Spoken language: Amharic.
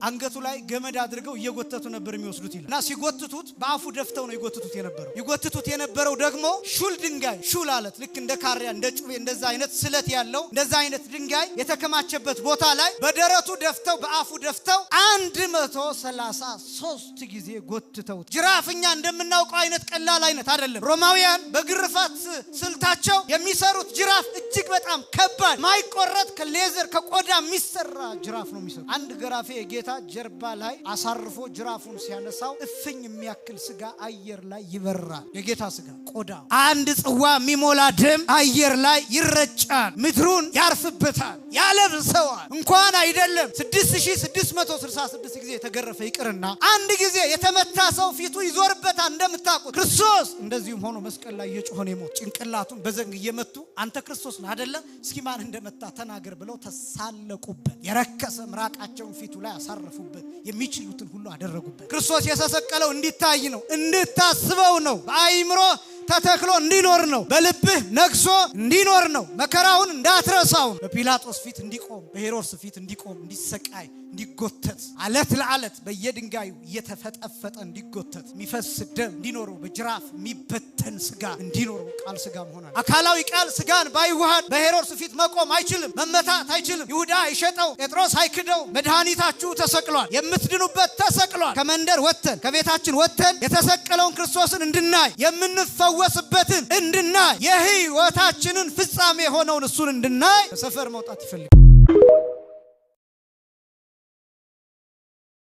አንገቱ ላይ ገመድ አድርገው እየጎተቱ ነበር የሚወስዱት ይላል። እና ሲጎትቱት በአፉ ደፍተው ነው ይጎትቱት የነበረው። ይጎትቱት የነበረው ደግሞ ሹል ድንጋይ፣ ሹል አለት ልክ እንደ ካሪያ እንደ ጩቤ እንደዛ አይነት ስለት ያለው እንደዛ አይነት ድንጋይ የተከማቸበት ቦታ ላይ በደረቱ ደፍተው በአፉ ደፍተው 133 ጊዜ ጎትተውት። ጅራፍኛ እንደምናውቀው አይነት ቀላል አይነት አይደለም። ሮማውያን በግርፋት ስልታቸው የሚሰሩት ጅራፍ እጅግ በጣም ከባድ ማይቆረጥ ከሌዘር ከቆዳ የሚሰራ ጅራፍ ነው የሚሰሩት። አንድ ገራፌ ጌታ ጀርባ ላይ አሳርፎ ጅራፉን ሲያነሳው እፍኝ የሚያክል ስጋ አየር ላይ ይበራል። የጌታ ስጋ ቆዳ አንድ ጽዋ የሚሞላ ደም አየር ላይ ይረጫል። ምድሩን ያርፍበታል፣ ያለብሰዋል። እንኳን አይደለም 6666 ጊዜ የተገረፈ ይቅርና አንድ ጊዜ የተመታ ሰው ፊቱ ይዞርበታል። እንደምታውቁት ክርስቶስ እንደዚሁም ሆኖ መስቀል ላይ እየጮኸ ነው የሞት። ጭንቅላቱን በዘንግ እየመቱ አንተ ክርስቶስ ነህ አይደለ? እስኪ ማን እንደመታ ተናገር ብለው ተሳለቁበት። የረከሰ ምራቃቸውን ፊቱ ላይ አሳረፉበት። የሚችሉትን ሁሉ አደረጉበት። ክርስቶስ የተሰቀለው እንዲታይ ነው፣ እንድታስበው ነው። በአይምሮ ተተክሎ እንዲኖር ነው። በልብህ ነግሶ እንዲኖር ነው። መከራውን እንዳትረሳው፣ በጲላጦስ ፊት እንዲቆም፣ በሄሮድስ ፊት እንዲቆም፣ እንዲሰቃይ፣ እንዲጎተት፣ አለት ለአለት በየድንጋዩ እየተፈጠፈጠ እንዲጎተት፣ የሚፈስ ደም እንዲኖረው፣ በጅራፍ የሚበተን ስጋ እንዲኖረው ቃል ስጋ መሆናል። አካላዊ ቃል ስጋን ባይዋሃድ በሄሮድስ ፊት መቆም አይችልም፣ መመታት አይችልም። ይሁዳ አይሸጠው፣ ጴጥሮስ አይክደው። መድኃኒታችሁ ተሰቅሏል፣ የምትድኑበት ተሰቅሏል። ከመንደር ወተን ከቤታችን ወተን የተሰቀለውን ክርስቶስን እንድናይ የምንፈወስበትን እንድናይ የህይወታችንን ፍጻሜ የሆነውን እሱን እንድናይ ከሰፈር መውጣት ይፈልጋል።